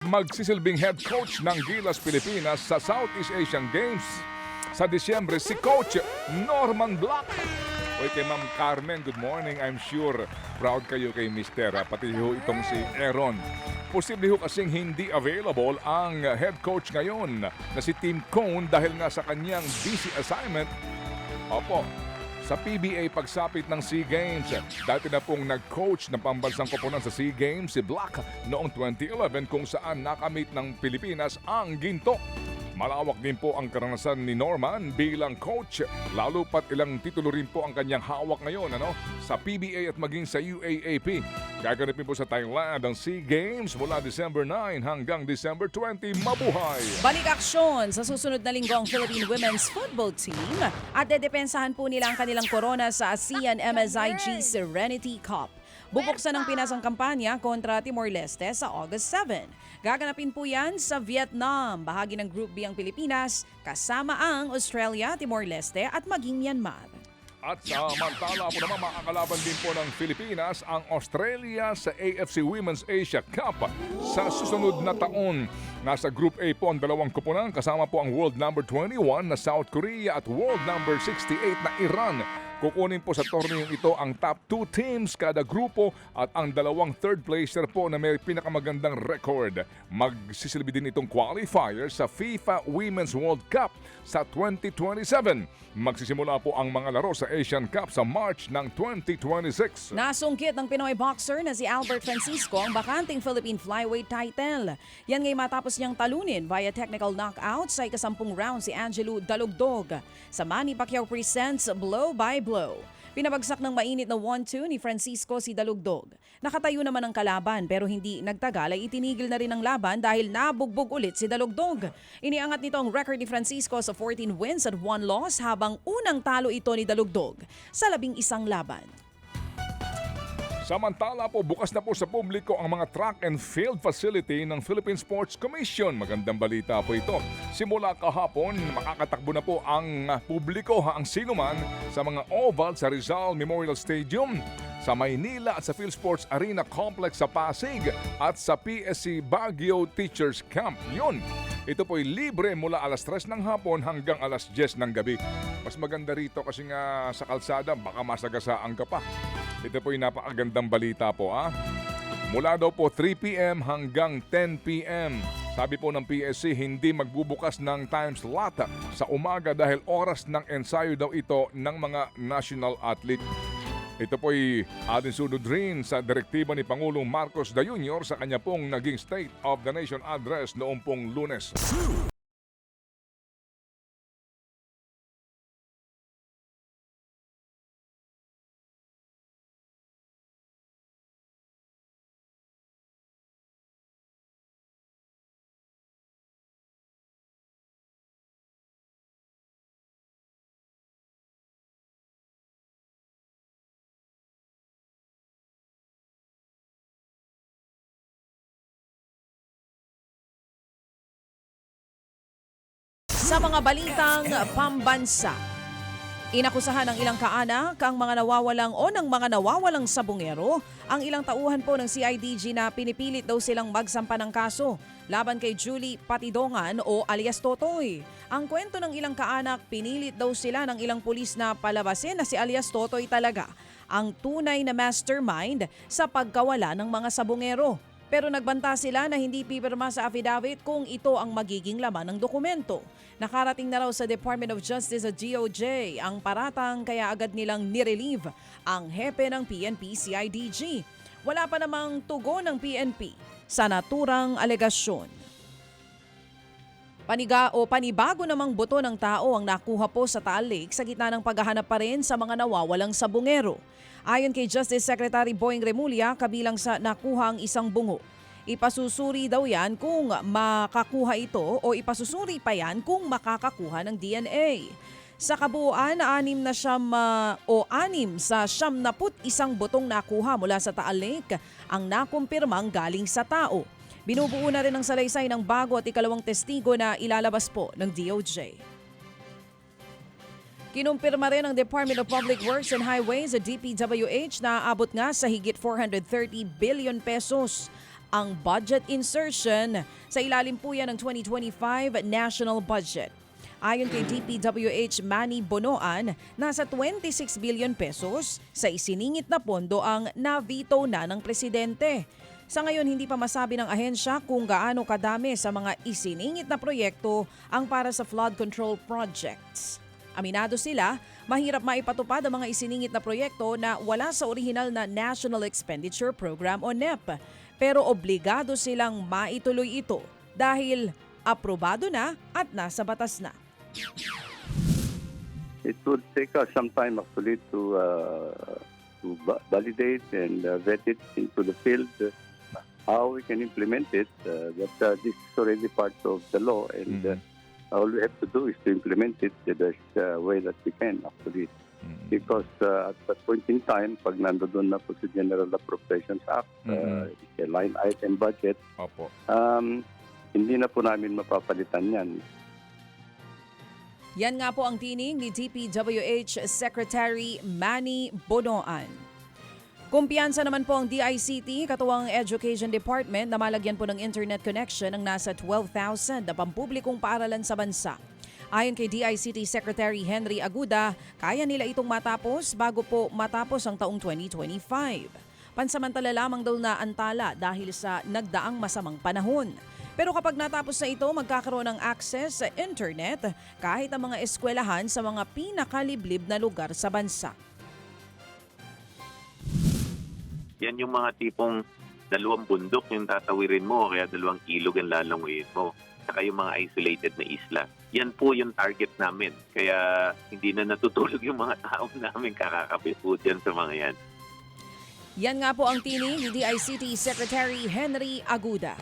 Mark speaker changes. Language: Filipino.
Speaker 1: magsisilbing head coach ng Gilas Pilipinas sa Southeast Asian Games sa Disyembre si Coach Norman Black. Oy, kay Ma'am Carmen, good morning. I'm sure proud kayo kay Mister, pati ho itong si Aaron. Posible ho kasing hindi available ang head coach ngayon na si Tim Cone dahil nga sa kanyang busy assignment. Opo, sa PBA pagsapit ng SEA Games. Dati na pong nag-coach ng pambansang koponan sa SEA Games si Black noong 2011 kung saan nakamit ng Pilipinas ang ginto. Malawak din po ang karanasan ni Norman bilang coach, lalo pat ilang titulo rin po ang kanyang hawak ngayon sa PBA at maging sa UAAP. Gaganapin po sa Thailand ang SEA Games mula December 9 hanggang December 20. Mabuhay!
Speaker 2: Balik aksyon sa susunod na linggo ang Philippine Women's Football Team at dedepensahan po nila ang kanilang korona sa ASEAN MSIG Serenity Cup. Bubuksan ang Pinas ang kampanya kontra Timor-Leste sa August 7. Gaganapin po yan sa Vietnam, bahagi ng Group B ang Pilipinas, kasama ang Australia, Timor-Leste at maging Myanmar.
Speaker 1: At samantala po naman makakalaban din po ng Pilipinas ang Australia sa AFC Women's Asia Cup sa susunod na taon. Nasa Group A po ang dalawang koponan kasama po ang world number 21 na South Korea at world number 68 na Iran. Kukunin po sa torneyong ito ang top 2 teams kada grupo at ang dalawang third placer po na may pinakamagandang record. Magsisilbi din itong qualifier sa FIFA Women's World Cup sa 2027. Magsisimula po ang mga laro sa Asian Cup sa March ng 2026.
Speaker 2: Nasungkit ng Pinoy boxer na si Albert Francisco ang bakanting Philippine Flyweight title. Yan ngay matapos niyang talunin via technical knockout sa ikasampung round si Angelo Dalugdog. Sa Manny Pacquiao presents Blow by Blow. Pinabagsak ng mainit na 1-2 ni Francisco si Dalugdog. Nakatayo naman ang kalaban pero hindi nagtagal ay itinigil na rin ang laban dahil nabugbog ulit si Dalugdog. Iniangat nito ang record ni Francisco sa 14 wins at 1 loss habang unang talo ito ni Dalugdog sa 11 laban.
Speaker 1: Samantala po, bukas na po sa publiko ang mga track and field facility ng Philippine Sports Commission. Magandang balita po ito. Simula kahapon, makakatakbo na po ang publiko, ang sinuman sa mga oval sa Rizal Memorial Stadium, sa Maynila at sa PhilSports Arena Complex sa Pasig at sa PSC Baguio Teachers Camp. Yun, ito po'y libre mula alas 3 ng hapon hanggang alas 10 ng gabi. Mas maganda rito kasi nga sa kalsada, baka masagasaan ka pa. Ito po'y napakagandang balita po Mula daw po 3 p.m. hanggang 10 p.m. Sabi po ng PSC, hindi magbubukas ng time slot sa umaga dahil oras ng ensayo daw ito ng mga national athlete. Ito po'y ating sunod rin sa direktiba ni Pangulong Marcos Jr. sa kanya pong naging State of the Nation address noong pong Lunes.
Speaker 2: Sa mga balitang pambansa, inakusahan ng ilang kaanak ang mga nawawalang o ng mga nawawalang sabungero ang ilang tauhan po ng CIDG na pinipilit daw silang magsampa ng kaso laban kay Julie Patidongan o alias Totoy. Ang kwento ng ilang kaanak, pinilit daw sila ng ilang pulis na palabasin na si alias Totoy talaga ang tunay na mastermind sa pagkawala ng mga sabungero. Pero nagbanta sila na hindi pipirma sa affidavit kung ito ang magiging laman ng dokumento. Nakarating na raw sa Department of Justice at DOJ ang paratang kaya agad nilang nirelieve ang hepe ng PNP-CIDG. Wala pa namang tugon ng PNP sa naturang alegasyon. Panibago namang buto ng tao ang nakuha po sa Taal Lake sa gitna ng paghahanap pa rin sa mga nawawalang sabungero. Ayon kay Justice Secretary Boying Remulla, kabilang sa nakuha ang isang bungo. Ipasusuri daw yan kung makakuha ito o ipasusuri pa yan kung makakakuha ng DNA. Sa kabuuan, 6 sa 71 butong nakuha mula sa Taal Lake ang nakumpirmang galing sa tao. Binubuo na rin ang salaysay ng bago at ikalawang testigo na ilalabas po ng DOJ. Kinumpirma rin ng Department of Public Works and Highways at DPWH na abot nga sa higit 430 billion pesos ang budget insertion sa ilalim po yan ng 2025 national budget. Ayon kay DPWH Manny Bonoan, nasa 26 billion pesos sa isiningit na pondo ang na-veto na ng presidente. Sa ngayon, hindi pa masabi ng ahensya kung gaano kadami sa mga isiningit na proyekto ang para sa flood control projects. Aminado sila, mahirap maipatupad ang mga isiningit na proyekto na wala sa orihinal na National Expenditure Program o NEP. Pero obligado silang maituloy ito dahil aprobado na at nasa batas na.
Speaker 3: It would take us some time actually to validate and vet it into the field, how we can implement it. But this is already part of the law, and all we have to do is to implement it the best way that we can actually. Because at that point in time, pag nandoon na po sa General Appropriations Act, the line item budget,
Speaker 1: Opo.
Speaker 3: hindi na po namin mapapalitan yan.
Speaker 2: Yan nga po ang tinig ni DPWH Secretary Manny Bonoan. Kumpiyansa naman po ang DICT, katuwang Education Department, na malagyan po ng internet connection ng nasa 12,000 na pampublikong paaralan sa bansa. Ayon kay DICT Secretary Henry Aguda, kaya nila itong matapos bago po matapos ang taong 2025. Pansamantala lamang daw na antala dahil sa nagdaang masamang panahon. Pero kapag natapos na ito, magkakaroon ng access sa internet kahit ang mga eskwelahan sa mga pinakaliblib na lugar sa bansa.
Speaker 4: Yan yung mga tipong 2 bundok yung tatawirin mo, kaya 2 ilog ang lalanguyin mo. Saka yung mga isolated na isla. Yan po yung target namin. Kaya hindi na natutulog yung mga tao namin kakakapit po dyan sa mga yan.
Speaker 2: Yan nga po ang tinig ni DICT Secretary Henry Aguda.